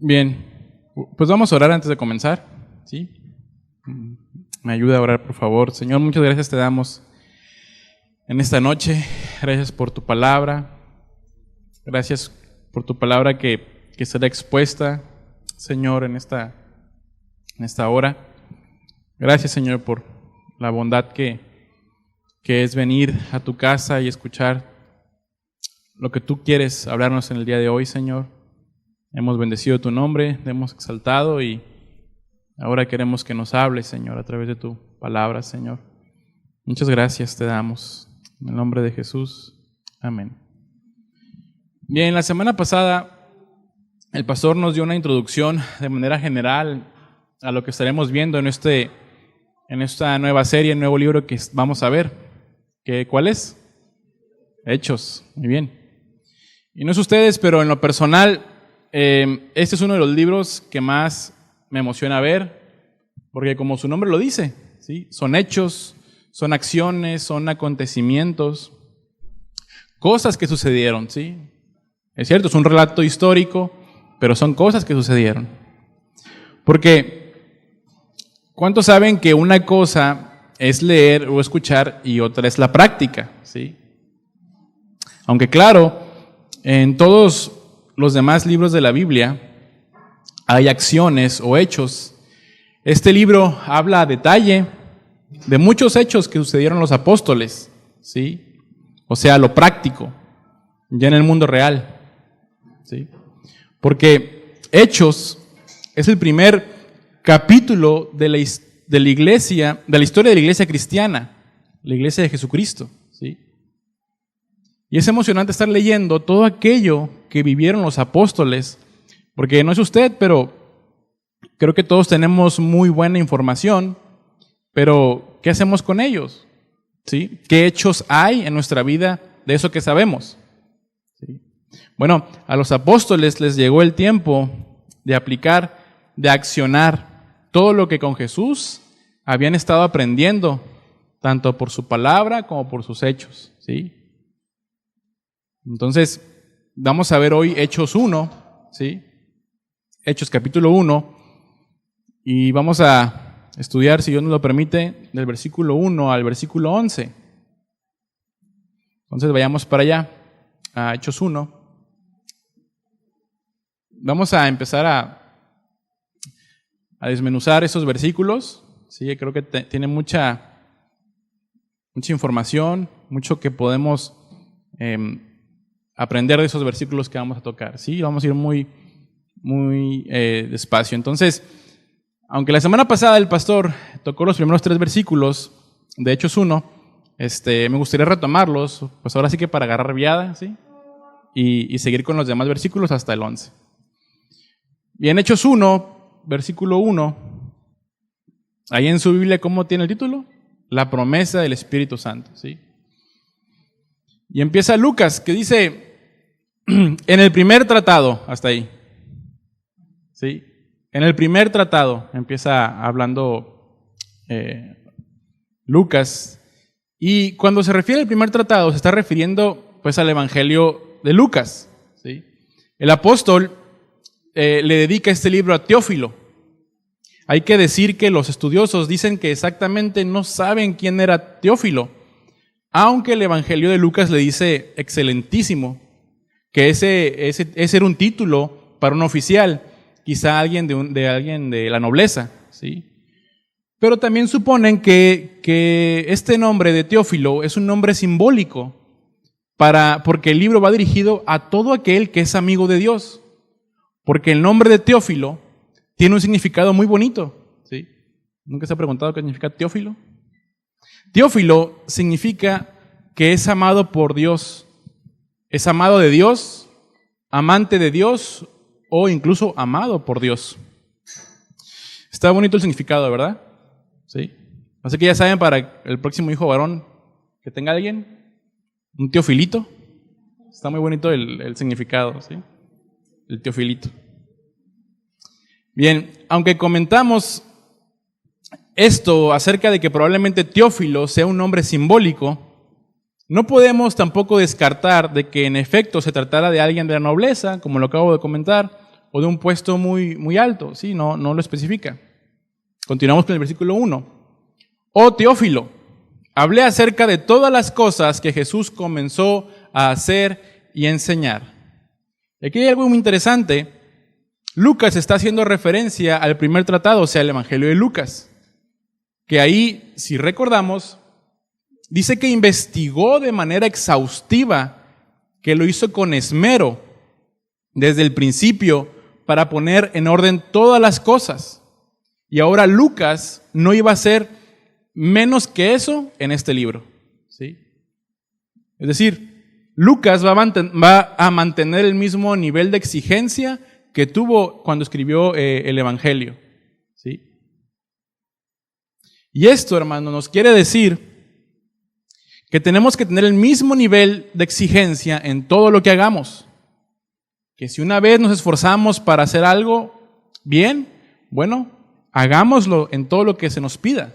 Bien, pues vamos a orar antes de comenzar, ¿sí? Me ayuda a orar, por favor. Señor, muchas gracias te damos en esta noche. Gracias por tu palabra. Gracias por tu palabra que será expuesta, Señor, en esta hora. Gracias, Señor, por la bondad que es venir a tu casa y escuchar lo que tú quieres hablarnos en el día de hoy, Señor. Hemos bendecido tu nombre, te hemos exaltado y ahora queremos que nos hables, Señor, a través de tu palabra, Señor. Muchas gracias te damos. En el nombre de Jesús. Amén. Bien, la semana pasada el pastor nos dio una introducción de manera general a lo que estaremos viendo en esta nueva serie, el nuevo libro que vamos a ver. ¿Cuál es? Hechos. Muy bien. Y no sé ustedes, pero en lo personal, este es uno de los libros que más me emociona ver, porque como su nombre lo dice, ¿sí? Son hechos, son acciones, son acontecimientos, cosas que sucedieron, ¿sí? Es cierto, es un relato histórico, pero son cosas que sucedieron. Porque, ¿cuántos saben que una cosa es leer o escuchar y otra es la práctica, ¿sí? Aunque claro, en todos los demás libros de la Biblia hay acciones o hechos. Este libro habla a detalle de muchos hechos que sucedieron a los apóstoles, ¿sí? O sea, lo práctico, ya en el mundo real, ¿sí? Porque Hechos es el primer capítulo de la historia de la iglesia cristiana, la iglesia de Jesucristo, ¿sí? Y es emocionante estar leyendo todo aquello que vivieron los apóstoles, porque no es usted, pero creo que todos tenemos muy buena información, pero ¿qué hacemos con ellos? ¿Sí? ¿Qué hechos hay en nuestra vida de eso que sabemos? ¿Sí? Bueno, a los apóstoles les llegó el tiempo de aplicar, de accionar todo lo que con Jesús habían estado aprendiendo, tanto por su palabra como por sus hechos, ¿sí? Entonces, vamos a ver hoy Hechos 1, ¿sí? Hechos capítulo 1, y vamos a estudiar, si Dios nos lo permite, del versículo 1 al versículo 11. Entonces, vayamos para allá, a Hechos 1. Vamos a empezar a desmenuzar esos versículos, ¿sí? Creo que tiene mucha información, mucho que podemos aprender de esos versículos que vamos a tocar, ¿sí? Vamos a ir muy despacio. Entonces, aunque la semana pasada el pastor tocó los primeros 3 versículos de Hechos 1, me gustaría retomarlos, pues ahora sí que para agarrar viada, ¿sí? Y seguir con los demás versículos hasta el 11. Bien, Hechos 1, versículo 1, ahí en su Biblia, ¿cómo tiene el título? La promesa del Espíritu Santo, ¿sí? Y empieza Lucas, que dice, en el primer tratado, hasta ahí, ¿sí? En el primer tratado empieza hablando Lucas, y cuando se refiere al primer tratado se está refiriendo pues al Evangelio de Lucas, ¿sí? El apóstol le dedica este libro a Teófilo. Hay que decir que los estudiosos dicen que exactamente no saben quién era Teófilo, aunque el Evangelio de Lucas le dice excelentísimo, que ese era un título para un oficial, quizá alguien de la nobleza, ¿sí? Pero también suponen que este nombre de Teófilo es un nombre simbólico, porque el libro va dirigido a todo aquel que es amigo de Dios, porque el nombre de Teófilo tiene un significado muy bonito, ¿sí? ¿Nunca se ha preguntado qué significa Teófilo? Teófilo significa que es amado por Dios, es amado de Dios, amante de Dios o incluso amado por Dios. Está bonito el significado, ¿verdad? ¿Sí? Así que ya saben, para el próximo hijo varón que tenga alguien, un teofilito. Está muy bonito el significado, ¿sí? El teofilito. Bien, aunque comentamos esto acerca de que probablemente Teófilo sea un nombre simbólico, no podemos tampoco descartar de que en efecto se tratara de alguien de la nobleza, como lo acabo de comentar, o de un puesto muy, muy alto. ¿Sí? No lo especifica. Continuamos con el versículo 1. Oh Teófilo, hablé acerca de todas las cosas que Jesús comenzó a hacer y enseñar. Y aquí hay algo muy interesante. Lucas está haciendo referencia al primer tratado, o sea, el Evangelio de Lucas, que ahí, si recordamos, dice que investigó de manera exhaustiva, que lo hizo con esmero desde el principio para poner en orden todas las cosas. Y ahora Lucas no iba a hacer menos que eso en este libro. ¿Sí? Es decir, Lucas va a mantener el mismo nivel de exigencia que tuvo cuando escribió el Evangelio. ¿Sí? Y esto, hermano, nos quiere decir que tenemos que tener el mismo nivel de exigencia en todo lo que hagamos. Que si una vez nos esforzamos para hacer algo bien, bueno, hagámoslo en todo lo que se nos pida.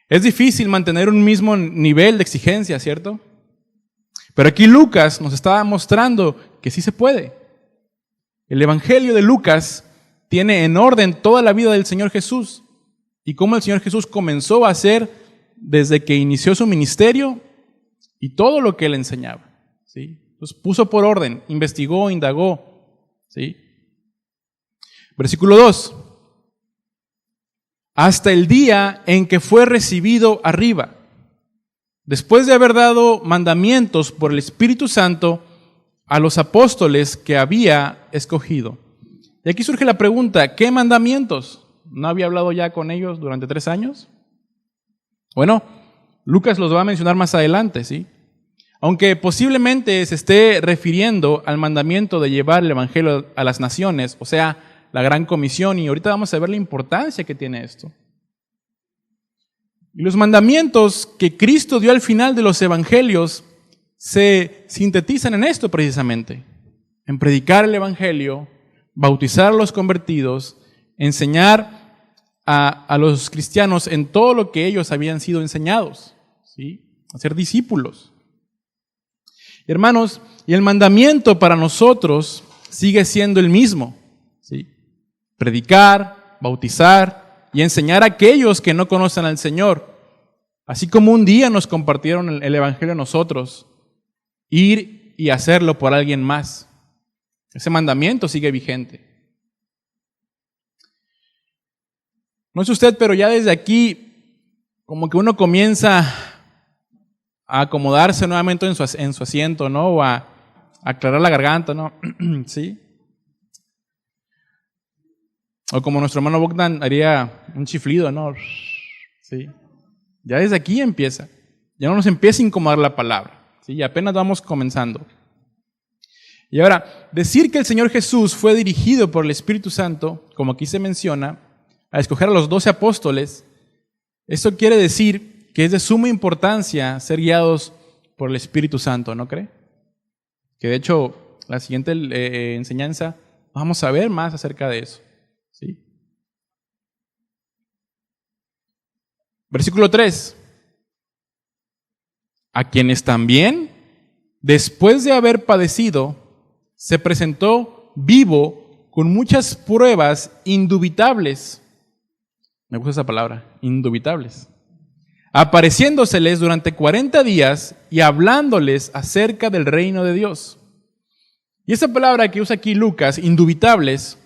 Es difícil mantener un mismo nivel de exigencia, ¿cierto? Pero aquí Lucas nos está mostrando que sí se puede. El Evangelio de Lucas tiene en orden toda la vida del Señor Jesús y cómo el Señor Jesús comenzó a hacer desde que inició su ministerio y todo lo que él enseñaba. ¿Sí? Entonces puso por orden, investigó, indagó. ¿Sí? Versículo 2. Hasta el día en que fue recibido arriba, después de haber dado mandamientos por el Espíritu Santo a los apóstoles que había escogido. Y aquí surge la pregunta, ¿qué mandamientos? ¿No había hablado ya con ellos durante 3 años? Bueno, Lucas los va a mencionar más adelante, ¿sí? Aunque posiblemente se esté refiriendo al mandamiento de llevar el Evangelio a las naciones, o sea, la gran comisión, y ahorita vamos a ver la importancia que tiene esto. Y los mandamientos que Cristo dio al final de los evangelios se sintetizan en esto precisamente, en predicar el Evangelio, bautizar a los convertidos, enseñar a los cristianos en todo lo que ellos habían sido enseñados, ¿sí? A ser discípulos. Hermanos, y el mandamiento para nosotros sigue siendo el mismo, ¿sí? Predicar, bautizar y enseñar a aquellos que no conocen al Señor. Así como un día nos compartieron el Evangelio a nosotros, ir y hacerlo por alguien más. Ese mandamiento sigue vigente. No sé usted, pero ya desde aquí, como que uno comienza a acomodarse nuevamente en su asiento, ¿no? O a aclarar la garganta, ¿no? ¿Sí? O como nuestro hermano Bogdan haría un chiflido, ¿no? ¿Sí? Ya desde aquí empieza. Ya no nos empieza a incomodar la palabra. ¿Sí? Y apenas vamos comenzando. Y ahora, decir que el Señor Jesús fue dirigido por el Espíritu Santo, como aquí se menciona, a escoger a los 12 apóstoles, eso quiere decir que es de suma importancia ser guiados por el Espíritu Santo, ¿no cree? Que de hecho, la siguiente enseñanza, vamos a ver más acerca de eso. ¿Sí? Versículo 3. A quienes también, después de haber padecido, se presentó vivo con muchas pruebas indubitables. Me gusta esa palabra, indubitables. Apareciéndoseles durante 40 días y hablándoles acerca del reino de Dios. Y esa palabra que usa aquí Lucas, indubitables,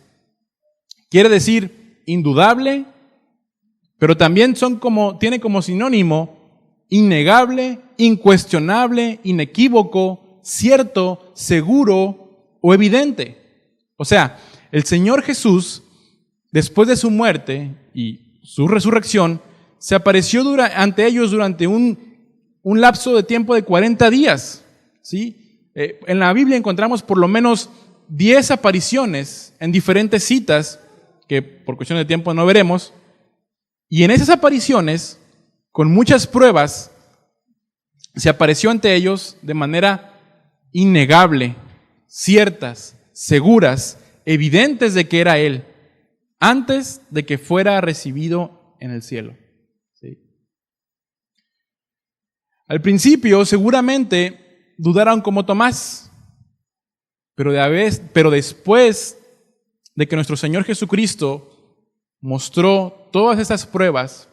quiere decir indudable, pero también tiene como sinónimo innegable, incuestionable, inequívoco, cierto, seguro o evidente. O sea, el Señor Jesús, después de su muerte y su resurrección, se apareció ante ellos durante un lapso de tiempo de 40 días. ¿Sí? En la Biblia encontramos por lo menos 10 apariciones en diferentes citas, que por cuestión de tiempo no veremos, y en esas apariciones, con muchas pruebas, se apareció ante ellos de manera innegable, ciertas, seguras, evidentes de que era Él, antes de que fuera recibido en el cielo. ¿Sí? Al principio seguramente dudaron como Tomás, pero después de que nuestro Señor Jesucristo mostró todas estas pruebas,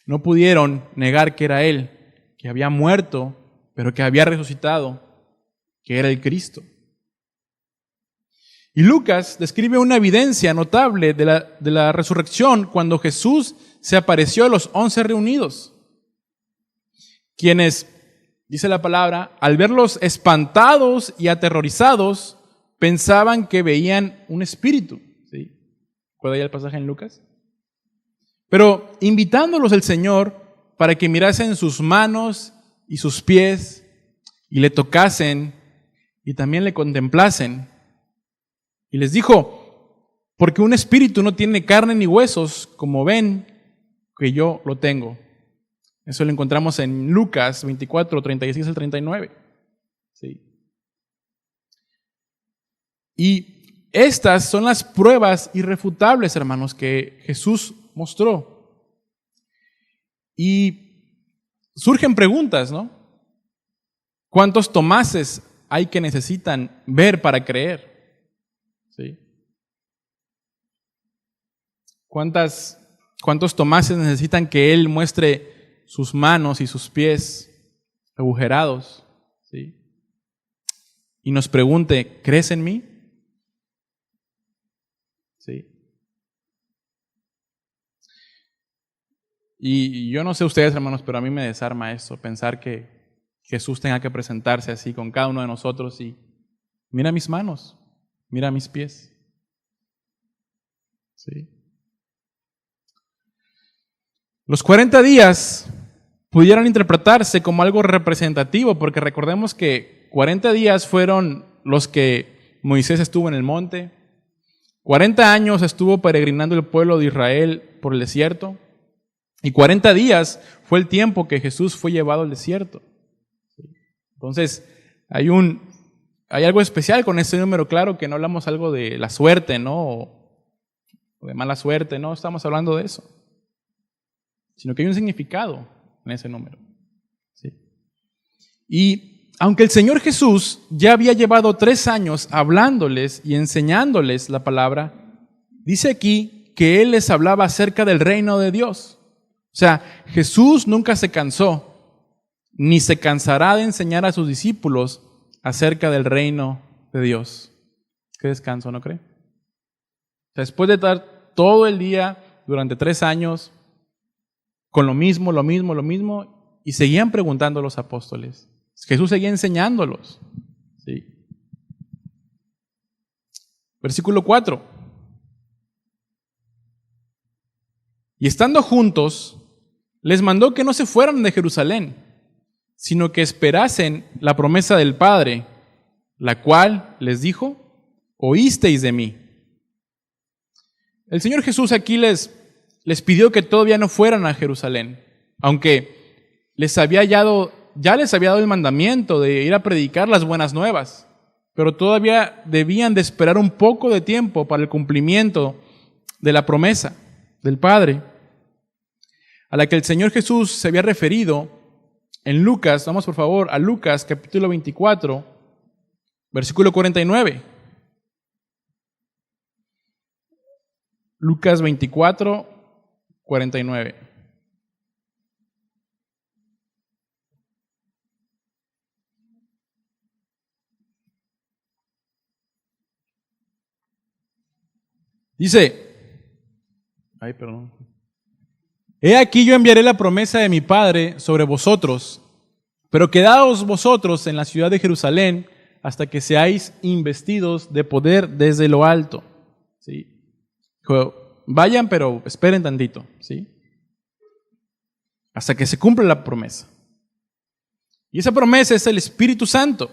no pudieron negar que era Él, que había muerto, pero que había resucitado, que era el Cristo. Y Lucas describe una evidencia notable de la resurrección cuando Jesús se apareció a los 11 reunidos, quienes, dice la palabra, al verlos espantados y aterrorizados, pensaban que veían un espíritu. ¿Sí? ¿Recuerda ya el pasaje en Lucas? Pero invitándolos el Señor para que mirasen sus manos y sus pies y le tocasen y también le contemplasen. Y les dijo, porque un espíritu no tiene carne ni huesos, como ven que yo lo tengo. Eso lo encontramos en Lucas 24, 36 al 39. ¿Sí? Y estas son las pruebas irrefutables, hermanos, que Jesús mostró. Y surgen preguntas, ¿no? ¿Cuántos Tomases hay que necesitan ver para creer? ¿Sí? ¿Cuántos Tomases necesitan que Él muestre sus manos y sus pies agujerados? ¿Sí? Y nos pregunte, ¿crees en mí? ¿Sí? Y yo no sé ustedes, hermanos, pero a mí me desarma eso, pensar que Jesús tenga que presentarse así con cada uno de nosotros y mira mis manos, mira mis pies. ¿Sí? Los 40 días pudieran interpretarse como algo representativo, porque recordemos que 40 días fueron los que Moisés estuvo en el monte, 40 años estuvo peregrinando el pueblo de Israel por el desierto, y 40 días fue el tiempo que Jesús fue llevado al desierto. Entonces, hay algo especial con este número, claro que no hablamos algo de la suerte, ¿no? O de mala suerte, no estamos hablando de eso, sino que hay un significado en ese número. ¿Sí? Y aunque el Señor Jesús ya había llevado 3 años hablándoles y enseñándoles la palabra, dice aquí que Él les hablaba acerca del reino de Dios. O sea, Jesús nunca se cansó, ni se cansará de enseñar a sus discípulos acerca del reino de Dios. Qué descanso, ¿no cree? O sea, después de estar todo el día, durante 3 años, con lo mismo, y seguían preguntando los apóstoles. Jesús seguía enseñándolos. ¿Sí? Versículo 4. Y estando juntos, les mandó que no se fueran de Jerusalén, sino que esperasen la promesa del Padre, la cual les dijo, oísteis de mí. El Señor Jesús aquí les pidió que todavía no fueran a Jerusalén, aunque ya les había dado el mandamiento de ir a predicar las buenas nuevas, pero todavía debían de esperar un poco de tiempo para el cumplimiento de la promesa del Padre, a la que el Señor Jesús se había referido en Lucas. Vamos por favor a Lucas capítulo 24, versículo 49. Lucas 24, 49. Dice, he aquí yo enviaré la promesa de mi Padre sobre vosotros, pero quedaos vosotros en la ciudad de Jerusalén hasta que seáis investidos de poder desde lo alto. ¿Sí? Vayan, pero esperen tantito, ¿sí? Hasta que se cumpla la promesa. Y esa promesa es el Espíritu Santo.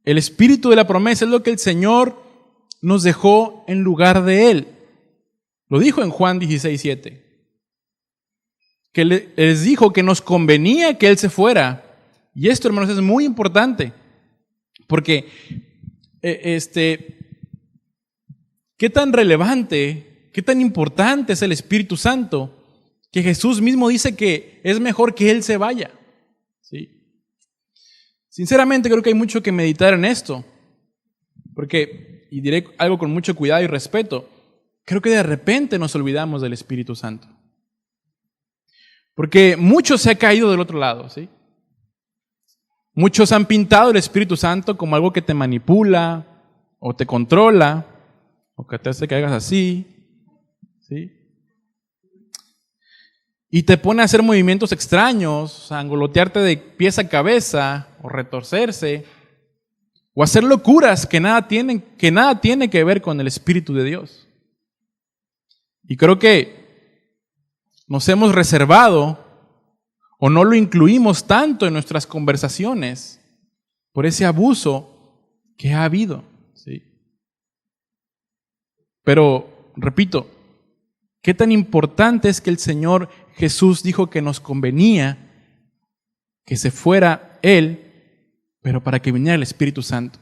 El espíritu de la promesa es lo que el Señor nos dejó en lugar de Él. Lo dijo en Juan 16:7. Que les dijo que nos convenía que Él se fuera. Y esto, hermanos, es muy importante. Porque, ¿qué tan relevante, qué tan importante es el Espíritu Santo? Que Jesús mismo dice que es mejor que Él se vaya. ¿Sí? Sinceramente creo que hay mucho que meditar en esto. Porque y diré algo con mucho cuidado y respeto, creo que de repente nos olvidamos del Espíritu Santo. Porque mucho se ha caído del otro lado, ¿sí? Muchos han pintado el Espíritu Santo como algo que te manipula, o te controla, o que te hace que hagas así, ¿sí? Y te pone a hacer movimientos extraños, a angolotearte de pies a cabeza, o retorcerse, o hacer locuras que nada tiene que ver con el Espíritu de Dios. Y creo que nos hemos reservado o no lo incluimos tanto en nuestras conversaciones por ese abuso que ha habido, ¿sí? Pero, repito, ¿qué tan importante es que el Señor Jesús dijo que nos convenía que se fuera Él, pero para que viniera el Espíritu Santo?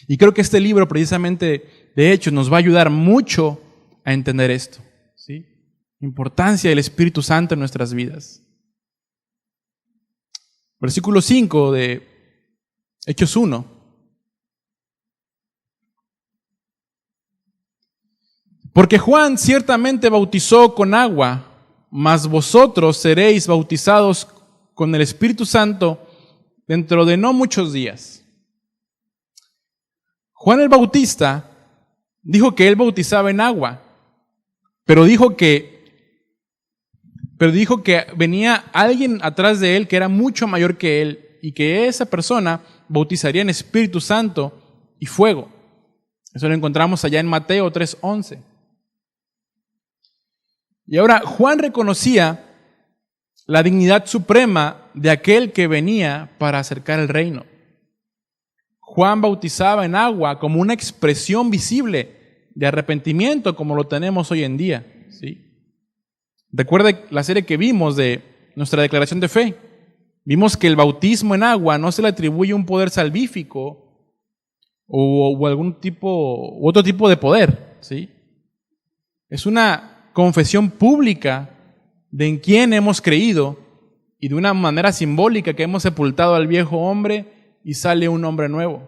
Y creo que este libro precisamente, de hecho, nos va a ayudar mucho a entender esto, ¿sí? Importancia del Espíritu Santo en nuestras vidas. Versículo 5 de Hechos 1. Porque Juan ciertamente bautizó con agua, mas vosotros seréis bautizados con el Espíritu Santo dentro de no muchos días. Juan el Bautista dijo que él bautizaba en agua, pero dijo que venía alguien atrás de él que era mucho mayor que él y que esa persona bautizaría en Espíritu Santo y fuego. Eso lo encontramos allá en Mateo 3:11. Y ahora Juan reconocía la dignidad suprema de aquel que venía para acercar el reino. Juan bautizaba en agua como una expresión visible de arrepentimiento como lo tenemos hoy en día, ¿sí? Recuerde la serie que vimos de nuestra declaración de fe. Vimos que el bautismo en agua no se le atribuye un poder salvífico o algún tipo u otro tipo de poder, ¿sí? Es una confesión pública de en quién hemos creído y de una manera simbólica que hemos sepultado al viejo hombre y sale un hombre nuevo,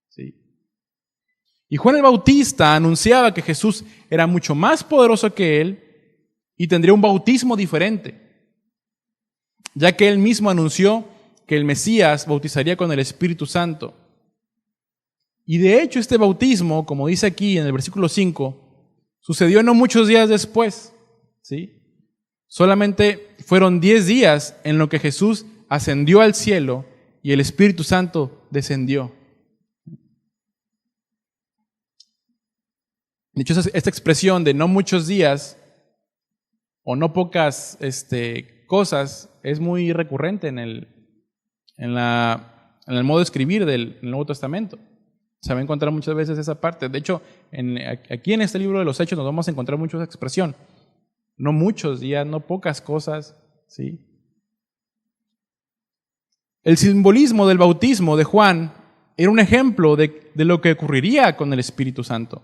¿sí? Y Juan el Bautista anunciaba que Jesús era mucho más poderoso que él y tendría un bautismo diferente, ya que él mismo anunció que el Mesías bautizaría con el Espíritu Santo. Y de hecho este bautismo, como dice aquí en el versículo 5, sucedió no muchos días después, ¿sí? Solamente fueron 10 días en lo que Jesús ascendió al cielo y el Espíritu Santo descendió. De hecho, esta expresión de no muchos días o no pocas cosas es muy recurrente en el modo de escribir del Nuevo Testamento. Se va a encontrar muchas veces esa parte. De hecho, aquí en este libro de los Hechos nos vamos a encontrar mucho esa expresión. No muchos días, no pocas cosas, ¿sí? El simbolismo del bautismo de Juan era un ejemplo de lo que ocurriría con el Espíritu Santo.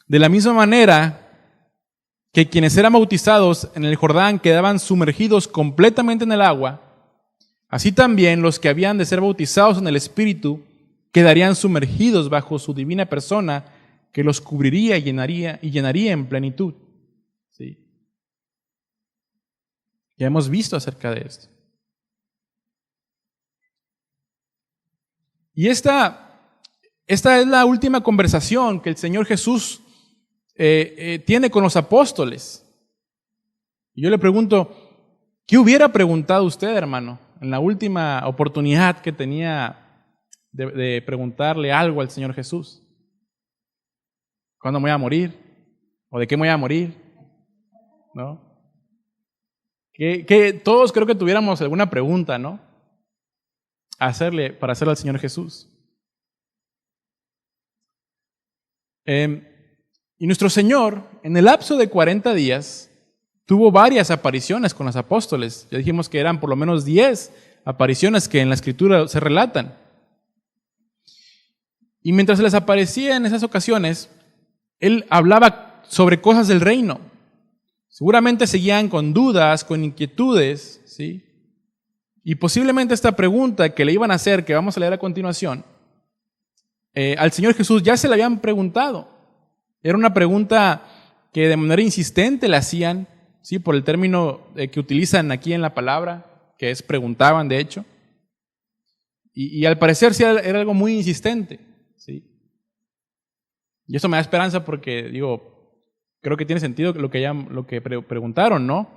De la misma manera que quienes eran bautizados en el Jordán quedaban sumergidos completamente en el agua, así también los que habían de ser bautizados en el Espíritu quedarían sumergidos bajo su divina persona que los cubriría y llenaría en plenitud, ¿sí? Ya hemos visto acerca de esto. Y esta es la última conversación que el Señor Jesús tiene con los apóstoles. Y yo le pregunto, ¿qué hubiera preguntado usted, hermano, en la última oportunidad que tenía de preguntarle algo al Señor Jesús? ¿Cuándo me voy a morir? ¿O de qué me voy a morir? ¿No? Que todos creo que tuviéramos alguna pregunta, ¿no? Para hacerle al Señor Jesús. Y nuestro Señor, en el lapso de 40 días, tuvo varias apariciones con los apóstoles. Ya dijimos que eran por lo menos 10 apariciones que en la Escritura se relatan. Y mientras se les aparecía en esas ocasiones, Él hablaba sobre cosas del reino. Seguramente seguían con dudas, con inquietudes, ¿sí? Y posiblemente esta pregunta que le iban a hacer, que vamos a leer a continuación, al Señor Jesús ya se le habían preguntado. Era una pregunta que de manera insistente le hacían, ¿sí? Por el término que utilizan aquí en la palabra, que es preguntaban de hecho. Y al parecer sí era algo muy insistente, ¿sí? Y eso me da esperanza porque, digo, creo que tiene sentido lo que preguntaron, ¿no?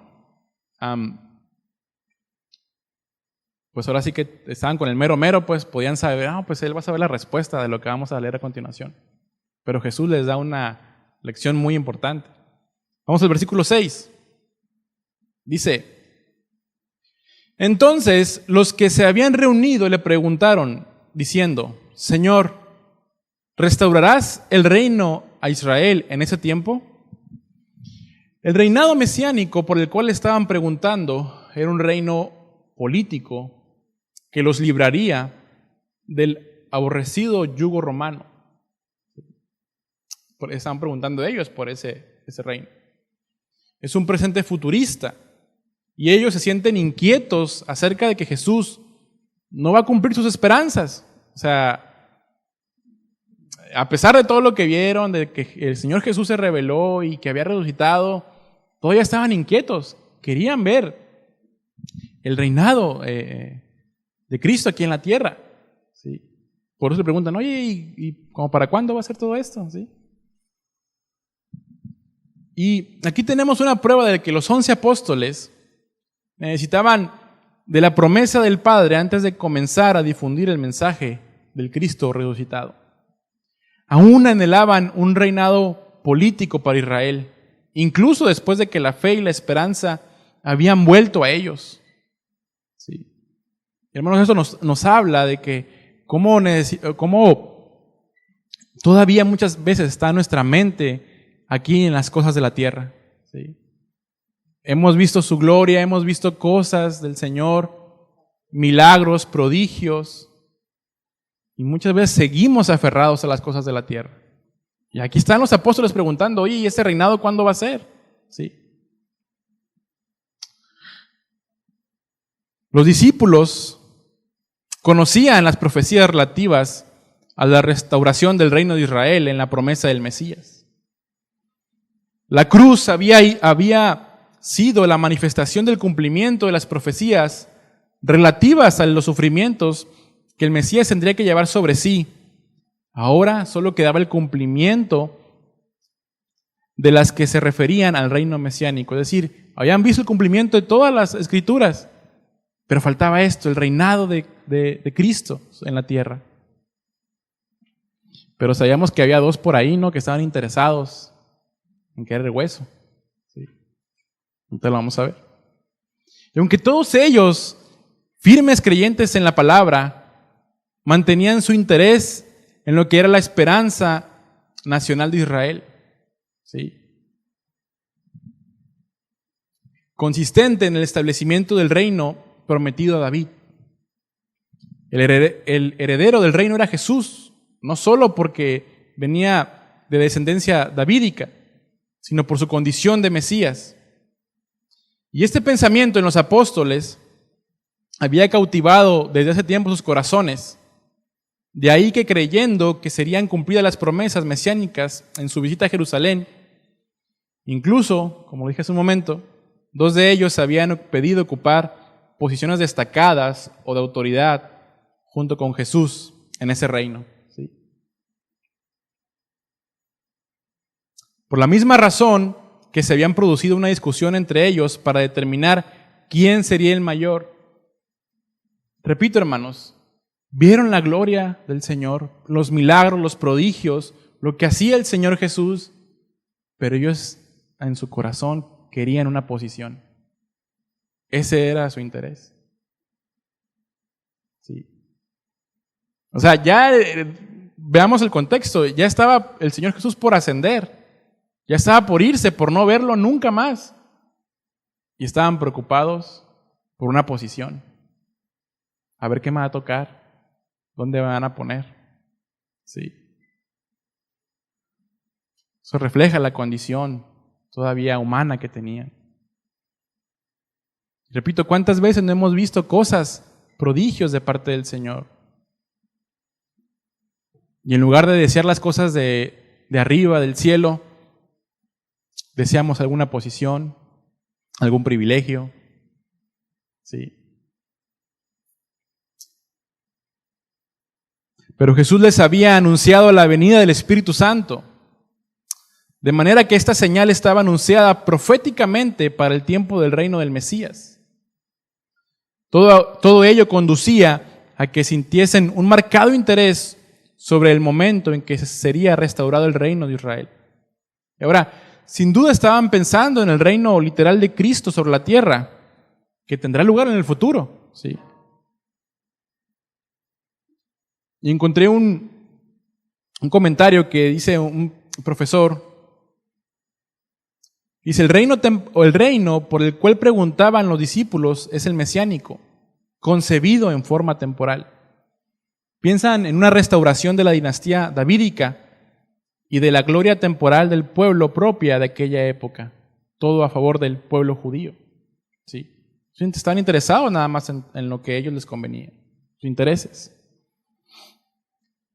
Pues ahora sí que estaban con el mero, pues podían saber, pues él va a saber la respuesta de lo que vamos a leer a continuación. Pero Jesús les da una lección muy importante. Vamos al versículo 6. Dice: entonces los que se habían reunido le preguntaron, diciendo: Señor, ¿restaurarás el reino a Israel en ese tiempo? El reinado mesiánico por el cual estaban preguntando era un reino político que los libraría del aborrecido yugo romano. Estaban preguntando ellos por ese reino. Es un presente futurista y ellos se sienten inquietos acerca de que Jesús no va a cumplir sus esperanzas. O sea, a pesar de todo lo que vieron, de que el Señor Jesús se reveló y que había resucitado, todavía estaban inquietos. Querían ver el reinado de Cristo aquí en la tierra. ¿Sí? Por eso le preguntan, oye, ¿y como para cuándo va a ser todo esto? ¿Sí? Y aquí tenemos una prueba de que los 11 apóstoles necesitaban de la promesa del Padre antes de comenzar a difundir el mensaje del Cristo resucitado. Aún anhelaban un reinado político para Israel, incluso después de que la fe y la esperanza habían vuelto a ellos. Sí. Hermanos, eso nos habla de que cómo todavía muchas veces está nuestra mente aquí en las cosas de la tierra. ¿Sí? Hemos visto su gloria, hemos visto cosas del Señor, milagros, prodigios, y muchas veces seguimos aferrados a las cosas de la tierra. Y aquí están los apóstoles preguntando, oye, ¿y ese reinado cuándo va a ser? ¿Sí? Los discípulos conocían las profecías relativas a la restauración del reino de Israel en la promesa del Mesías. La cruz había sido la manifestación del cumplimiento de las profecías relativas a los sufrimientos que el Mesías tendría que llevar sobre sí. Ahora solo quedaba el cumplimiento de las que se referían al reino mesiánico. Es decir, habían visto el cumplimiento de todas las escrituras, pero faltaba esto, el reinado de Cristo en la tierra. Pero sabíamos que había dos por ahí, ¿no?, que estaban interesados en querer el hueso. ¿Sí? Entonces lo vamos a ver. Y aunque todos ellos, firmes creyentes en la palabra, mantenían su interés en lo que era la esperanza nacional de Israel, ¿sí?, consistente en el establecimiento del reino prometido a David. El heredero del reino era Jesús, no solo porque venía de descendencia davídica, sino por su condición de Mesías. Y este pensamiento en los apóstoles había cautivado desde hace tiempo sus corazones. De ahí que, creyendo que serían cumplidas las promesas mesiánicas en su visita a Jerusalén, incluso, como dije hace un momento, 2 de ellos habían pedido ocupar posiciones destacadas o de autoridad junto con Jesús en ese reino. ¿Sí? Por la misma razón que se habían producido una discusión entre ellos para determinar quién sería el mayor. Repito, hermanos, vieron la gloria del Señor, los milagros, los prodigios, lo que hacía el Señor Jesús, pero ellos en su corazón querían una posición. Ese era su interés. Sí. O sea, ya veamos el contexto, ya estaba el Señor Jesús por ascender. Ya estaba por irse, por no verlo nunca más. Y estaban preocupados por una posición. A ver qué me va a tocar, dónde me van a poner. Sí. Eso refleja la condición todavía humana que tenían. Repito, ¿cuántas veces no hemos visto cosas, prodigios de parte del Señor? Y en lugar de desear las cosas de arriba, del cielo, deseamos alguna posición, algún privilegio. Sí. Pero Jesús les había anunciado la venida del Espíritu Santo, de manera que esta señal estaba anunciada proféticamente para el tiempo del reino del Mesías. Todo ello conducía a que sintiesen un marcado interés sobre el momento en que sería restaurado el reino de Israel. Y ahora, sin duda estaban pensando en el reino literal de Cristo sobre la tierra, que tendrá lugar en el futuro. ¿Sí? Y encontré un comentario que dice un profesor, dice, el reino por el cual preguntaban los discípulos es el mesiánico, concebido en forma temporal. Piensan en una restauración de la dinastía davídica y de la gloria temporal del pueblo propia de aquella época, todo a favor del pueblo judío. ¿Sí? Estaban interesados nada más en lo que a ellos les convenía, sus intereses.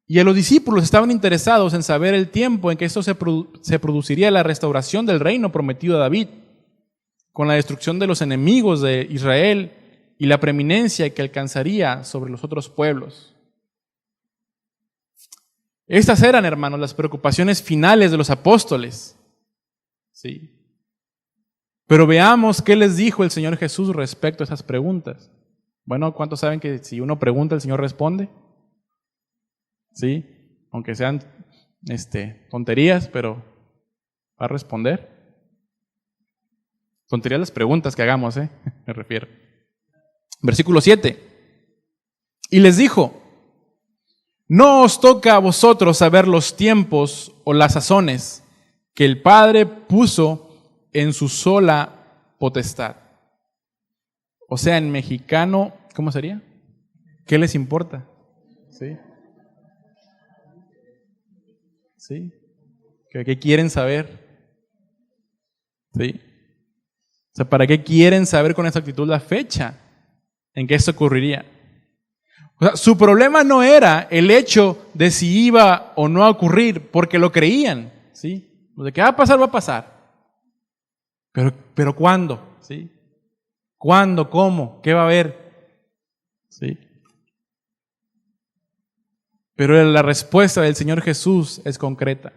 Y a los discípulos estaban interesados en saber el tiempo en que esto se produciría la restauración del reino prometido a David, con la destrucción de los enemigos de Israel y la preeminencia que alcanzaría sobre los otros pueblos. Estas eran, hermanos, las preocupaciones finales de los apóstoles. ¿Sí? Pero veamos qué les dijo el Señor Jesús respecto a esas preguntas. Bueno, ¿cuántos saben que si uno pregunta, el Señor responde? ¿Sí? Aunque sean tonterías, pero va a responder. Tonterías las preguntas que hagamos, me refiero. Versículo 7. Y les dijo, no os toca a vosotros saber los tiempos o las sazones que el Padre puso en su sola potestad. O sea, en mexicano, ¿cómo sería? ¿Qué les importa? ¿Sí? ¿Sí? ¿Qué quieren saber? ¿Sí? O sea, ¿para qué quieren saber con exactitud la fecha en que esto ocurriría? O sea, su problema no era el hecho de si iba o no a ocurrir, porque lo creían, ¿sí? De que va a pasar, va a pasar. Pero ¿cuándo? ¿Sí? ¿Cuándo? ¿Cómo? ¿Qué va a haber? ¿Sí? Pero la respuesta del Señor Jesús es concreta.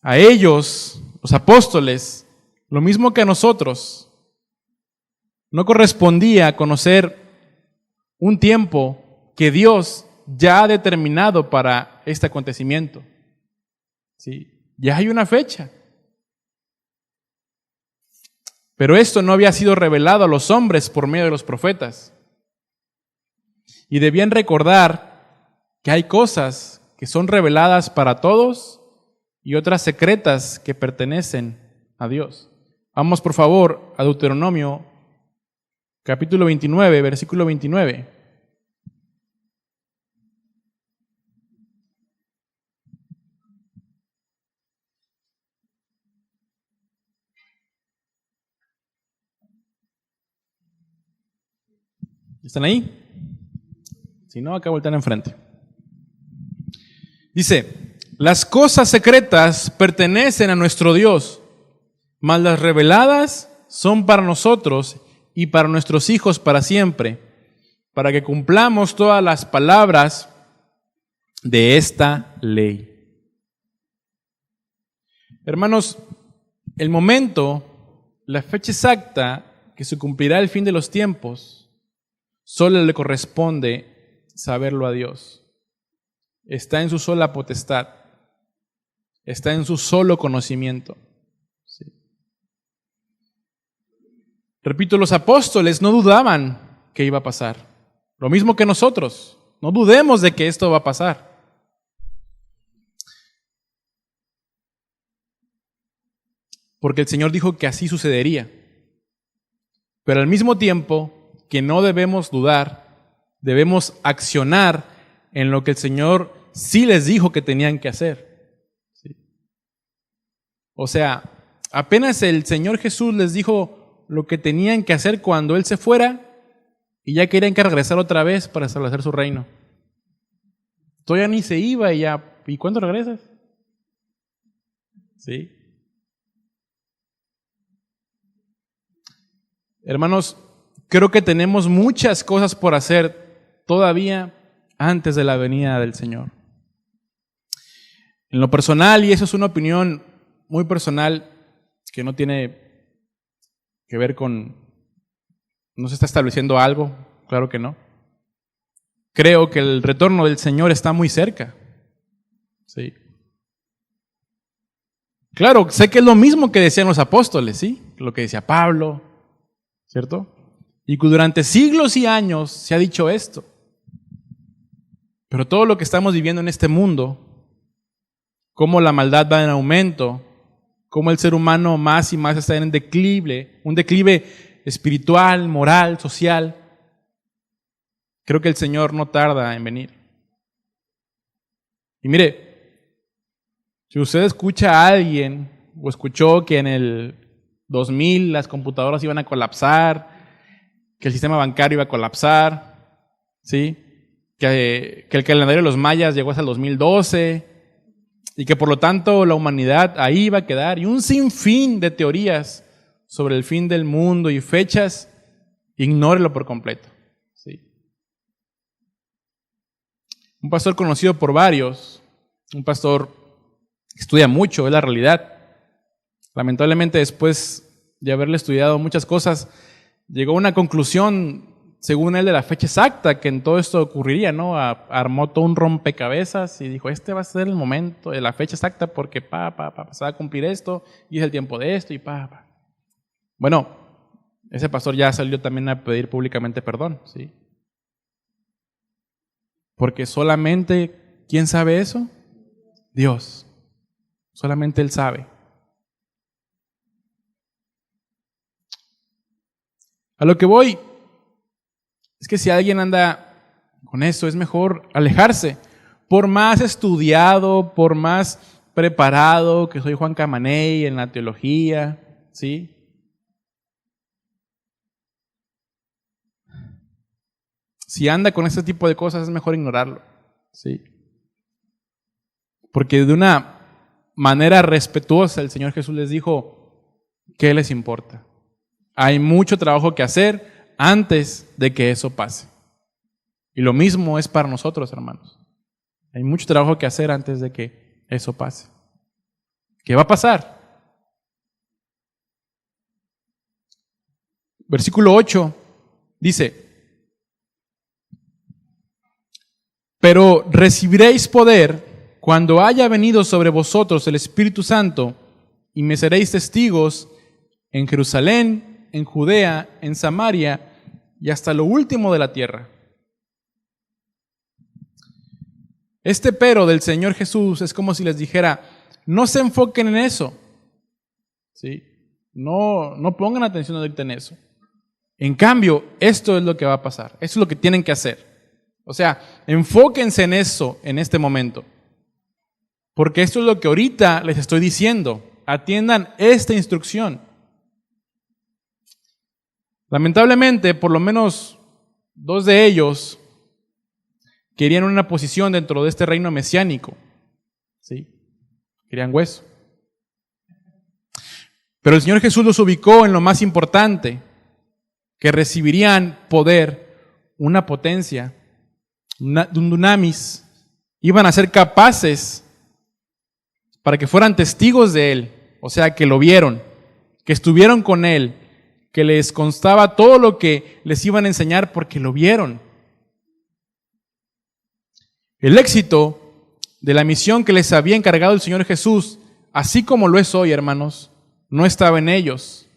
A ellos, los apóstoles, lo mismo que a nosotros, no correspondía conocer un tiempo que Dios ya ha determinado para este acontecimiento. ¿Sí? Ya hay una fecha. Pero esto no había sido revelado a los hombres por medio de los profetas. Y debían recordar que hay cosas que son reveladas para todos y otras secretas que pertenecen a Dios. Vamos por favor a Deuteronomio capítulo 29, versículo 29. ¿Están ahí? Si no, acá voltean enfrente. Dice, las cosas secretas pertenecen a nuestro Dios, mas las reveladas son para nosotros y para nuestros hijos para siempre, para que cumplamos todas las palabras de esta ley. Hermanos, el momento, la fecha exacta que se cumplirá el fin de los tiempos, solo le corresponde saberlo a Dios. Está en su sola potestad. Está en su solo conocimiento. ¿Sí? Repito, los apóstoles no dudaban que iba a pasar. Lo mismo que nosotros. No dudemos de que esto va a pasar. Porque el Señor dijo que así sucedería. Pero al mismo tiempo que no debemos dudar, debemos accionar en lo que el Señor sí les dijo que tenían que hacer. ¿Sí? O sea, apenas el Señor Jesús les dijo lo que tenían que hacer cuando Él se fuera y ya querían que regresara otra vez para establecer su reino. Todavía ni se iba y ya. ¿Y cuándo regresas? ¿Sí? Hermanos, creo que tenemos muchas cosas por hacer todavía antes de la venida del Señor. En lo personal, y eso es una opinión muy personal que no tiene que ver con, no se está estableciendo algo, claro que no. Creo que el retorno del Señor está muy cerca. Sí. Claro, sé que es lo mismo que decían los apóstoles, ¿sí? Lo que decía Pablo, ¿cierto? Y que durante siglos y años se ha dicho esto. Pero todo lo que estamos viviendo en este mundo, cómo la maldad va en aumento, cómo el ser humano más y más está en declive, un declive espiritual, moral, social, creo que el Señor no tarda en venir. Y mire, si usted escucha a alguien o escuchó que en el 2000 las computadoras iban a colapsar, que el sistema bancario iba a colapsar, ¿sí? Que el calendario de los mayas llegó hasta el 2012 y que por lo tanto la humanidad ahí iba a quedar, y un sinfín de teorías sobre el fin del mundo y fechas, ignórelo por completo. ¿Sí? Un pastor conocido por varios, un pastor que estudia mucho, es la realidad. Lamentablemente, después de haberle estudiado muchas cosas, llegó a una conclusión, según él, de la fecha exacta que en todo esto ocurriría, ¿no? Armó todo un rompecabezas y dijo, este va a ser el momento, la fecha exacta, porque se va a cumplir esto, y es el tiempo de esto, y Bueno, ese pastor ya salió también a pedir públicamente perdón, ¿sí? Porque solamente, ¿quién sabe eso? Dios. Solamente Él sabe. A lo que voy es que si alguien anda con eso, es mejor alejarse. Por más estudiado, por más preparado que soy Juan Camaney en la teología, ¿sí? Si anda con este tipo de cosas, es mejor ignorarlo, ¿sí? Porque de una manera respetuosa el Señor Jesús les dijo, ¿qué les importa? Hay mucho trabajo que hacer antes de que eso pase. Y lo mismo es para nosotros, hermanos. Hay mucho trabajo que hacer antes de que eso pase. ¿Qué va a pasar? Versículo 8 dice, pero recibiréis poder cuando haya venido sobre vosotros el Espíritu Santo, y me seréis testigos en Jerusalén, en Judea, en Samaria y hasta lo último de la tierra. Este pero del Señor Jesús es como si les dijera, no se enfoquen en eso, ¿sí? No pongan atención ahorita en eso. En cambio, esto es lo que va a pasar, eso es lo que tienen que hacer. O sea, enfóquense en eso en este momento, porque esto es lo que ahorita les estoy diciendo. Atiendan esta instrucción. Lamentablemente, por lo menos 2 de ellos querían una posición dentro de este reino mesiánico, ¿sí? Querían hueso. Pero el Señor Jesús los ubicó en lo más importante, que recibirían poder, una potencia, un dunamis, iban a ser capaces para que fueran testigos de Él, o sea, que lo vieron, que estuvieron con Él, que les constaba todo lo que les iban a enseñar porque lo vieron. El éxito de la misión que les había encargado el Señor Jesús, así como lo es hoy, hermanos, no estaba en ellos,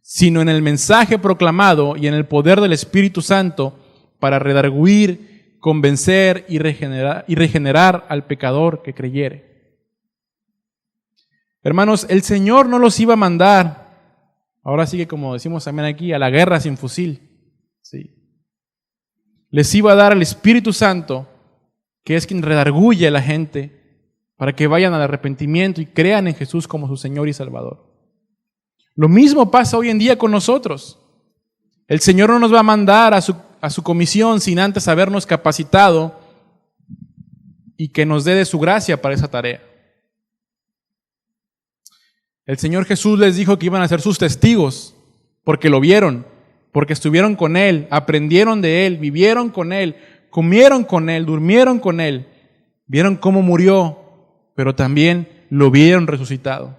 sino en el mensaje proclamado y en el poder del Espíritu Santo para redarguir, convencer y regenerar al pecador que creyere. Hermanos, el Señor no los iba a mandar, ahora sí que como decimos también aquí, a la guerra sin fusil, ¿sí? Les iba a dar al Espíritu Santo, que es quien redarguye a la gente, para que vayan al arrepentimiento y crean en Jesús como su Señor y Salvador. Lo mismo pasa hoy en día con nosotros. El Señor no nos va a mandar a su comisión sin antes habernos capacitado y que nos dé de su gracia para esa tarea. El Señor Jesús les dijo que iban a ser sus testigos, porque lo vieron, porque estuvieron con Él, aprendieron de Él, vivieron con Él, comieron con Él, durmieron con Él, vieron cómo murió, pero también lo vieron resucitado.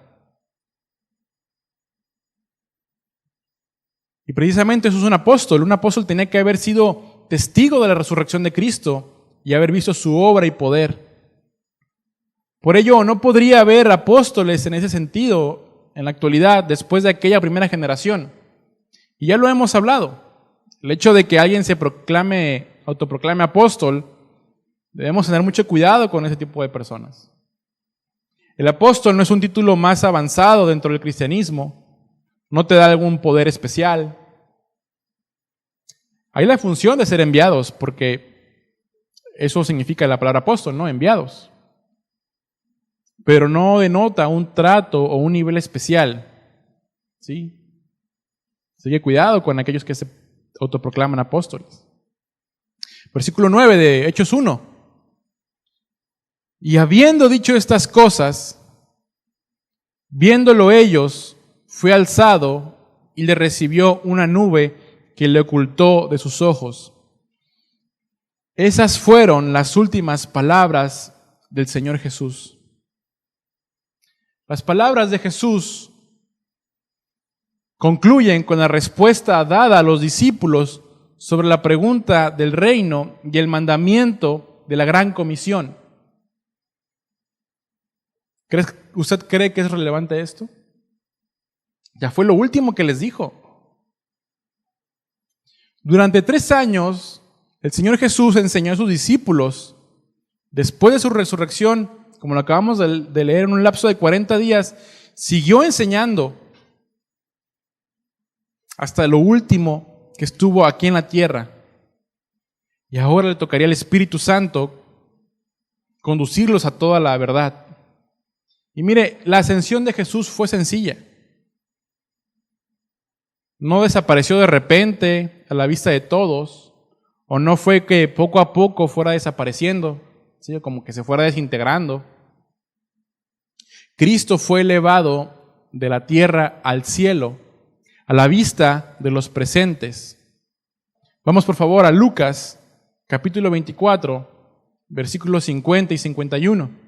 Y precisamente eso es un apóstol. Un apóstol tenía que haber sido testigo de la resurrección de Cristo y haber visto su obra y poder. Por ello, no podría haber apóstoles en ese sentido en la actualidad después de aquella primera generación. Y ya lo hemos hablado. El hecho de que alguien se autoproclame apóstol, debemos tener mucho cuidado con ese tipo de personas. El apóstol no es un título más avanzado dentro del cristianismo. No te da algún poder especial. Hay la función de ser enviados, porque eso significa la palabra apóstol, ¿no? Enviados. Pero no denota un trato o un nivel especial. ¿Sí? Así que cuidado con aquellos que se autoproclaman apóstoles. Versículo 9 de Hechos 1. Y habiendo dicho estas cosas, viéndolo ellos, fue alzado y le recibió una nube que le ocultó de sus ojos. Esas fueron las últimas palabras del Señor Jesús. Las palabras de Jesús concluyen con la respuesta dada a los discípulos sobre la pregunta del reino y el mandamiento de la gran comisión. ¿Usted cree que es relevante esto? Ya fue lo último que les dijo. Durante 3 años, el Señor Jesús enseñó a sus discípulos. Después de su resurrección, como lo acabamos de leer, en un lapso de 40 días, siguió enseñando hasta lo último que estuvo aquí en la tierra. Y ahora le tocaría al Espíritu Santo conducirlos a toda la verdad. Y mire, la ascensión de Jesús fue sencilla. No desapareció de repente a la vista de todos, o no fue que poco a poco fuera desapareciendo, ¿sí? Como que se fuera desintegrando. Cristo fue elevado de la tierra al cielo, a la vista de los presentes. Vamos por favor a Lucas, capítulo 24, versículos 50 y 51.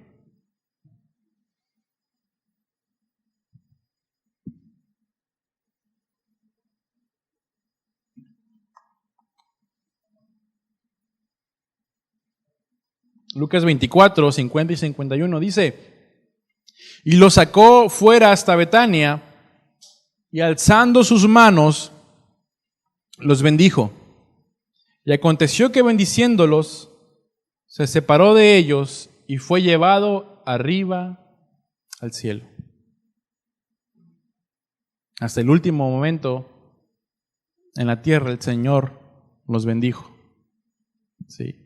Lucas 24, 50 y 51 dice: y lo sacó fuera hasta Betania, y alzando sus manos, los bendijo. Y aconteció que bendiciéndolos, se separó de ellos y fue llevado arriba al cielo. Hasta el último momento en la tierra el Señor los bendijo. Sí.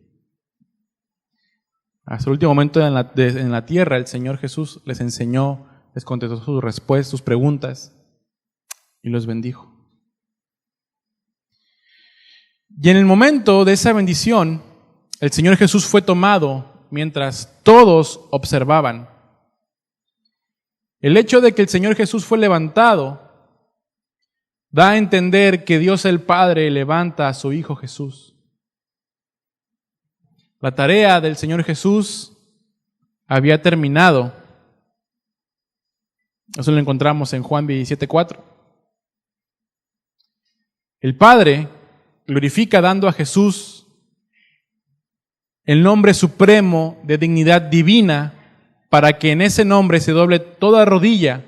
Hasta el último momento en la tierra el Señor Jesús les enseñó, les contestó sus respuestas, sus preguntas y los bendijo. Y en el momento de esa bendición, el Señor Jesús fue tomado mientras todos observaban. El hecho de que el Señor Jesús fue levantado da a entender que Dios el Padre levanta a su Hijo Jesús. La tarea del Señor Jesús había terminado. Eso lo encontramos en Juan 17:4. El Padre glorifica dando a Jesús el nombre supremo de dignidad divina para que en ese nombre se doble toda rodilla,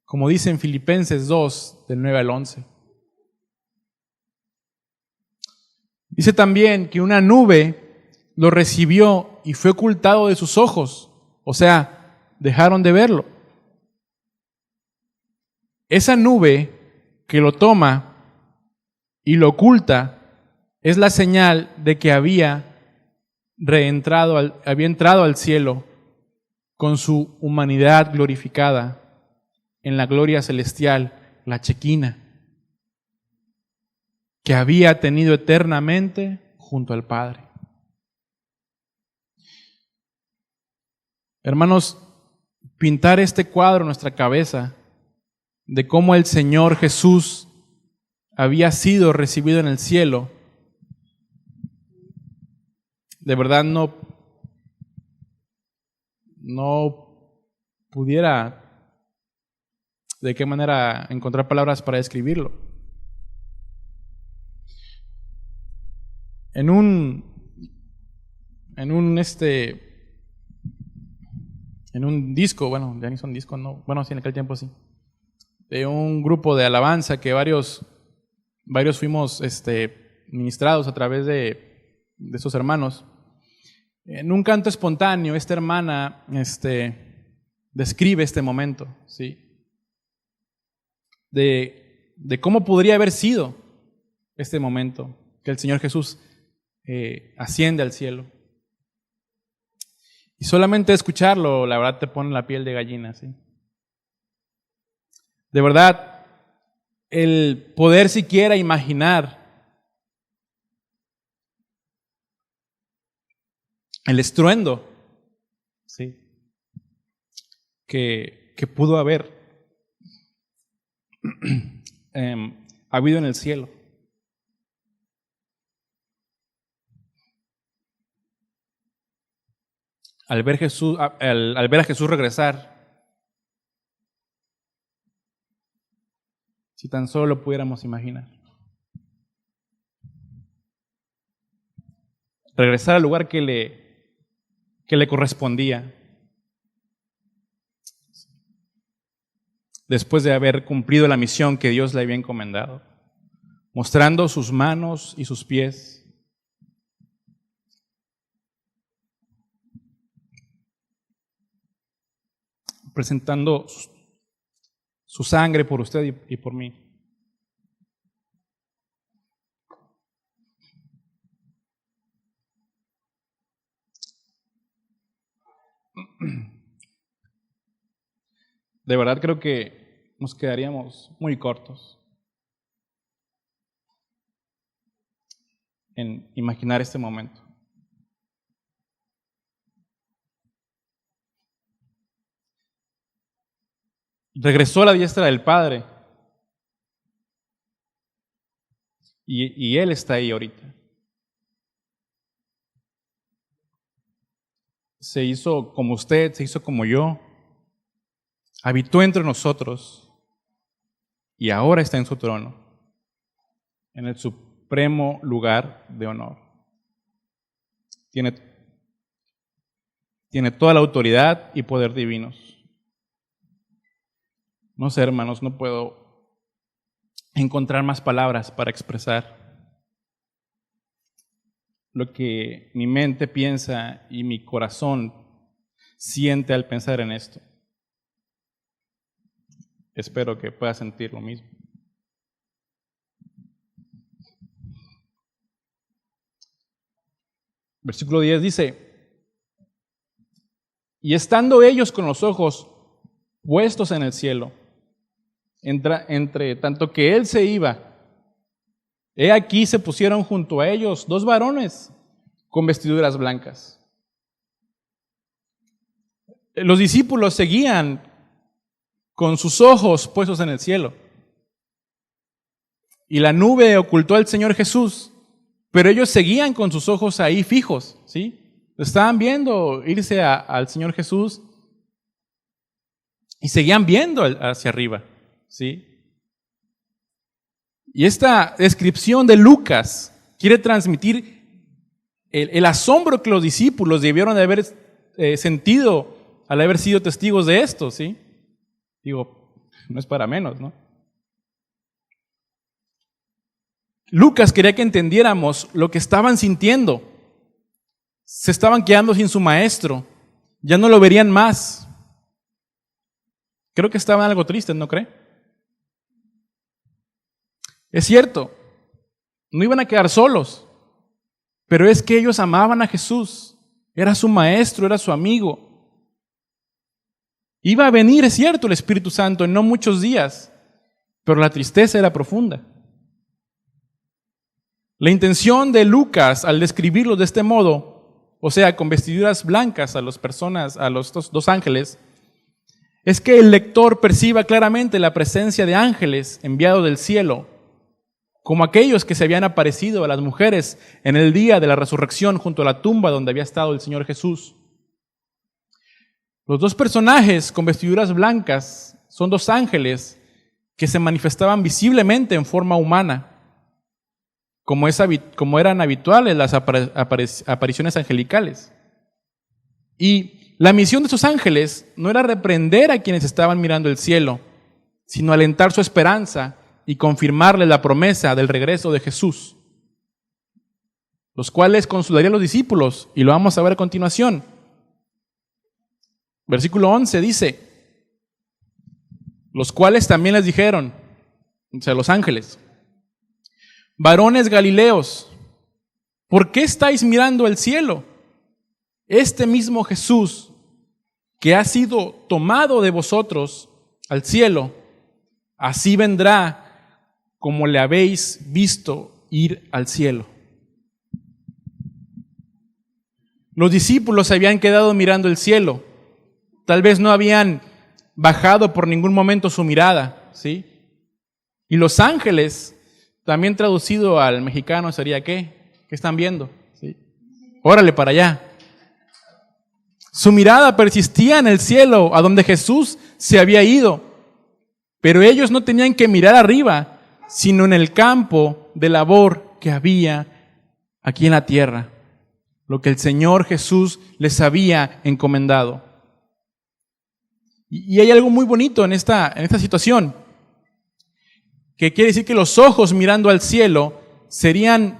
como dice en Filipenses 2, del 9 al 11. Dice también que una nube lo recibió y fue ocultado de sus ojos, o sea, dejaron de verlo. Esa nube que lo toma y lo oculta es la señal de que había entrado al cielo con su humanidad glorificada en la gloria celestial, la Shekinah, que había tenido eternamente junto al Padre. Hermanos, pintar este cuadro en nuestra cabeza de cómo el Señor Jesús había sido recibido en el cielo, de verdad no pudiera de qué manera encontrar palabras para describirlo. En un disco, bueno, ya ni son discos, no, bueno, sí, en aquel tiempo sí, de un grupo de alabanza que varios fuimos ministrados a través de esos hermanos. En un canto espontáneo, esta hermana describe este momento, ¿sí? De cómo podría haber sido este momento, que el Señor Jesús asciende al cielo. Y solamente escucharlo, la verdad, te pone la piel de gallina, ¿sí? De verdad, el poder siquiera imaginar el estruendo, ¿sí?, que pudo haber habido en el cielo. Al ver a Jesús regresar, si tan solo lo pudiéramos imaginar. Regresar al lugar que le correspondía, después de haber cumplido la misión que Dios le había encomendado, mostrando sus manos y sus pies, presentando su sangre por usted y por mí. De verdad creo que nos quedaríamos muy cortos en imaginar este momento. Regresó a la diestra del Padre y Él está ahí ahorita. Se hizo como usted, se hizo como yo, habitó entre nosotros y ahora está en su trono, en el supremo lugar de honor. Tiene toda la autoridad y poder divinos. No sé, hermanos, no puedo encontrar más palabras para expresar lo que mi mente piensa y mi corazón siente al pensar en esto. Espero que pueda sentir lo mismo. Versículo 10 dice: y estando ellos con los ojos puestos en el cielo, entre tanto que él se iba, he aquí se pusieron junto a ellos 2 varones con vestiduras blancas. Los discípulos seguían con sus ojos puestos en el cielo. Y la nube ocultó al Señor Jesús, pero ellos seguían con sus ojos ahí fijos, ¿sí? Estaban viendo irse al Señor Jesús y seguían viendo hacia arriba, ¿sí? Y esta descripción de Lucas quiere transmitir el asombro que los discípulos debieron de haber sentido al haber sido testigos de esto, ¿sí? Digo, no es para menos, ¿no? Lucas quería que entendiéramos lo que estaban sintiendo. Se estaban quedando sin su maestro, ya no lo verían más. Creo que estaban algo tristes, ¿no cree? Es cierto, no iban a quedar solos, pero es que ellos amaban a Jesús, era su maestro, era su amigo. Iba a venir, es cierto, el Espíritu Santo en no muchos días, pero la tristeza era profunda. La intención de Lucas al describirlo de este modo o sea, con vestiduras blancas a los dos ángeles, es que el lector perciba claramente la presencia de ángeles enviados del cielo, como aquellos que se habían aparecido a las mujeres en el día de la resurrección junto a la tumba donde había estado el Señor Jesús. Los dos personajes con vestiduras blancas son dos ángeles que se manifestaban visiblemente en forma humana, como eran habituales las apariciones angelicales. Y la misión de esos ángeles no era reprender a quienes estaban mirando el cielo, sino alentar su esperanza y confirmarles la promesa del regreso de Jesús, los cuales consolarían a los discípulos, y lo vamos a ver a continuación. Versículo 11 dice, los cuales también les dijeron, o sea, los ángeles: varones Galileos, ¿por qué estáis mirando el cielo? Este mismo Jesús, que ha sido tomado de vosotros al cielo, así vendrá como le habéis visto ir al cielo. Los discípulos se habían quedado mirando el cielo. Tal vez no habían bajado por ningún momento su mirada, ¿sí? Y los ángeles, también traducido al mexicano, sería ¿qué? ¿Qué están viendo? ¿Sí? Órale para allá. Su mirada persistía en el cielo, a donde Jesús se había ido. Pero ellos no tenían que mirar arriba, sino en el campo de labor que había aquí en la tierra, lo que el Señor Jesús les había encomendado. Y hay algo muy bonito en esta situación, que quiere decir que los ojos mirando al cielo serían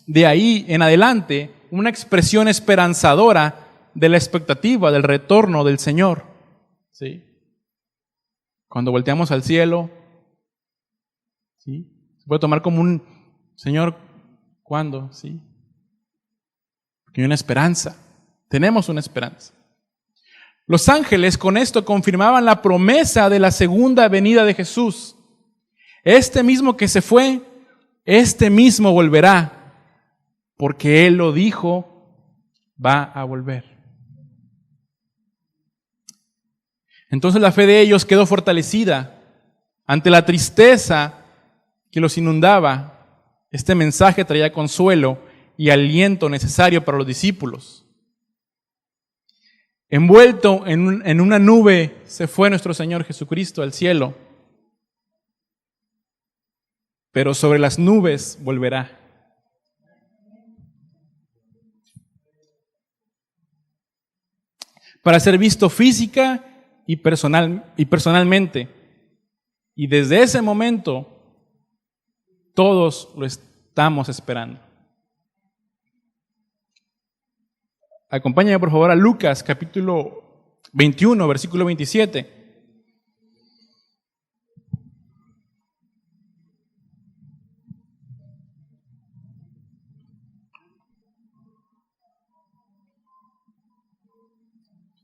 de ahí en adelante una expresión esperanzadora de la expectativa del retorno del Señor. ¿Sí? Cuando volteamos al cielo, ¿sí? Se puede tomar como un Señor, ¿cuándo? ¿Sí? Porque hay una esperanza, tenemos una esperanza. Los ángeles con esto confirmaban la promesa de la segunda venida de Jesús. Este mismo que se fue, este mismo volverá, porque Él lo dijo, va a volver. Entonces la fe de ellos quedó fortalecida ante la tristeza que los inundaba. Este mensaje traía consuelo y aliento necesario para los discípulos. Envuelto en una nube se fue nuestro Señor Jesucristo al cielo, pero sobre las nubes volverá. Para ser visto física y personalmente. Y desde ese momento todos lo estamos esperando. Acompáñame por favor a Lucas capítulo 21, versículo 27.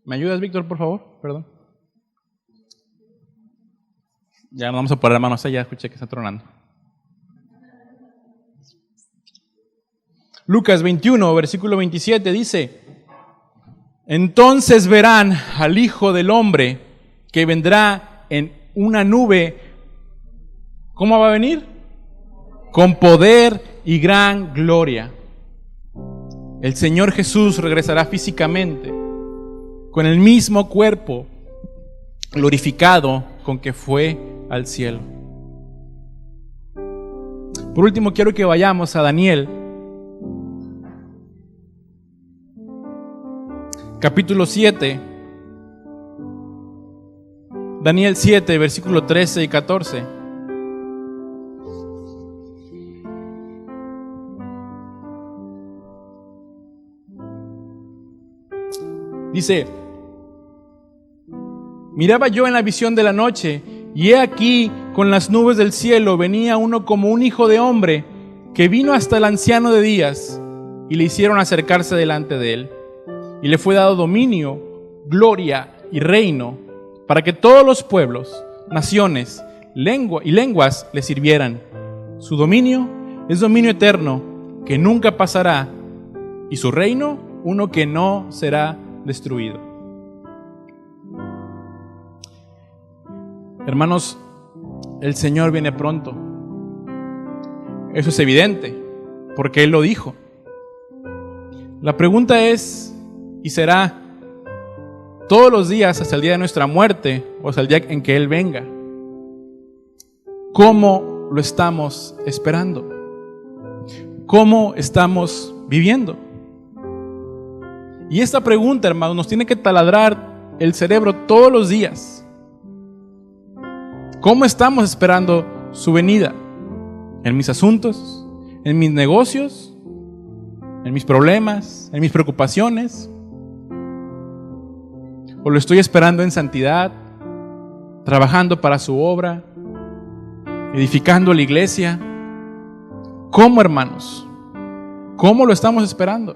¿Me ayudas, Víctor, por favor? Perdón. Ya nos vamos a poner manos allá, escuché que está tronando. Lucas 21, versículo 27 dice: entonces verán al Hijo del Hombre que vendrá en una nube. ¿Cómo va a venir? Con poder y gran gloria. El Señor Jesús regresará físicamente con el mismo cuerpo glorificado con que fue al cielo. Por último, quiero que vayamos a Daniel, capítulo 7. Daniel 7, versículo 13 y 14. Dice: miraba yo en la visión de la noche, y he aquí, con las nubes del cielo venía uno como un hijo de hombre, que vino hasta el anciano de días, y le hicieron acercarse delante de él. Y le fue dado dominio, gloria y reino, para que todos los pueblos, naciones, lenguas le sirvieran. Su dominio es dominio eterno, que nunca pasará, y su reino uno que no será destruido. Hermanos, el Señor viene pronto. Eso es evidente, porque Él lo dijo. La pregunta es, y será, todos los días hasta el día de nuestra muerte, o hasta el día en que Él venga, ¿cómo lo estamos esperando? ¿Cómo estamos viviendo? Y esta pregunta, hermanos, nos tiene que taladrar el cerebro todos los días. ¿Cómo estamos esperando su venida? ¿En mis asuntos? ¿En mis negocios? ¿En mis problemas? ¿En mis preocupaciones? ¿O lo estoy esperando en santidad? ¿Trabajando para su obra? ¿Edificando la iglesia? ¿Cómo, hermanos? ¿Cómo lo estamos esperando?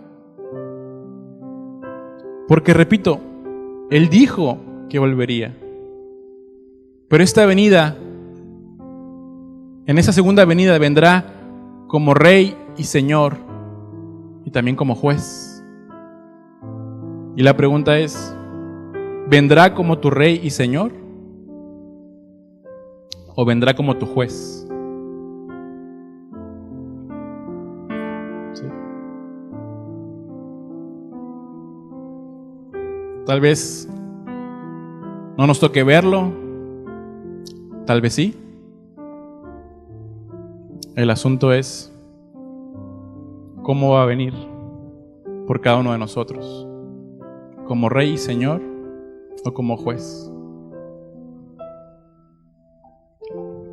Porque, repito, Él dijo que volvería. Pero esta venida, en esa segunda venida, vendrá como Rey y Señor y también como juez. Y la pregunta es, ¿vendrá como tu Rey y Señor? ¿O vendrá como tu juez? Sí. Tal vez no nos toque verlo, tal vez sí. El asunto es cómo va a venir por cada uno de nosotros, como Rey y Señor o como juez.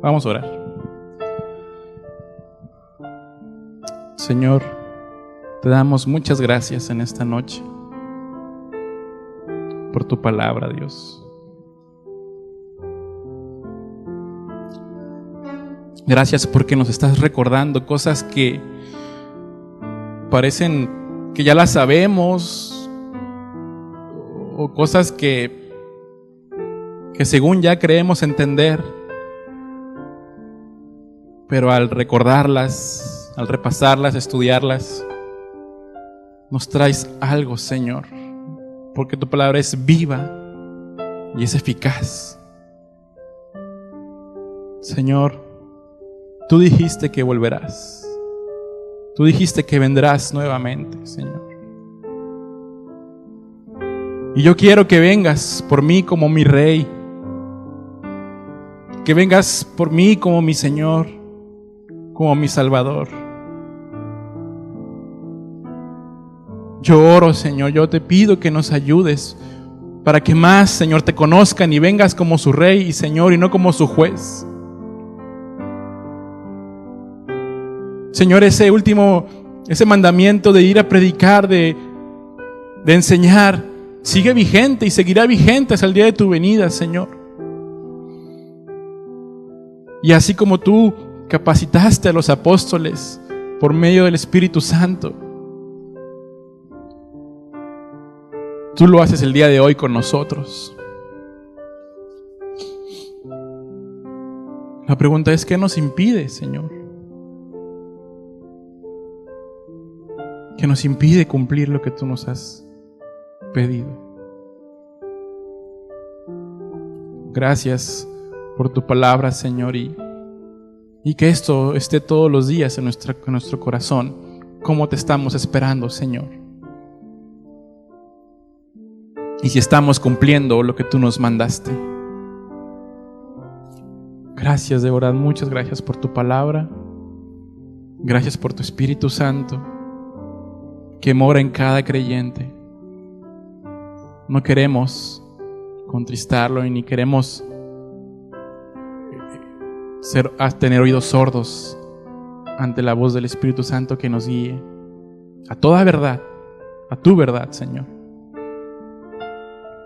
Vamos a orar. Señor, te damos muchas gracias en esta noche por tu palabra, Dios. Gracias porque nos estás recordando cosas que parecen que ya las sabemos, o cosas que según ya creemos entender, pero al recordarlas, al repasarlas, estudiarlas, nos traes algo, Señor, porque tu palabra es viva y es eficaz. Señor, tú dijiste que volverás. Tú dijiste que vendrás nuevamente, Señor. Y yo quiero que vengas por mí como mi Rey, que vengas por mí como mi Señor, como mi Salvador. Yo oro, Señor, yo te pido que nos ayudes para que más, Señor, te conozcan y vengas como su Rey y Señor y no como su juez. Señor, ese mandamiento de ir a predicar, de enseñar, sigue vigente y seguirá vigente hasta el día de tu venida, Señor. Y así como tú capacitaste a los apóstoles por medio del Espíritu Santo, tú lo haces el día de hoy con nosotros. La pregunta es, ¿qué nos impide, Señor? ¿Qué nos impide cumplir lo que tú nos has pedido? Gracias por tu palabra, Señor, y que esto esté todos los días en nuestro corazón. ¿Cómo te estamos esperando, Señor? Y si estamos cumpliendo lo que tú nos mandaste. Gracias, de verdad, muchas gracias por tu palabra. Gracias por tu Espíritu Santo que mora en cada creyente. No queremos contristarlo y ni queremos tener oídos sordos ante la voz del Espíritu Santo que nos guíe a toda verdad, a tu verdad, Señor.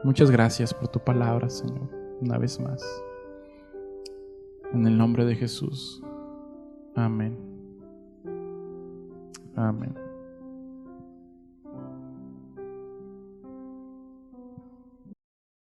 Muchas gracias por tu palabra, Señor, una vez más. En el nombre de Jesús. Amén. Amén.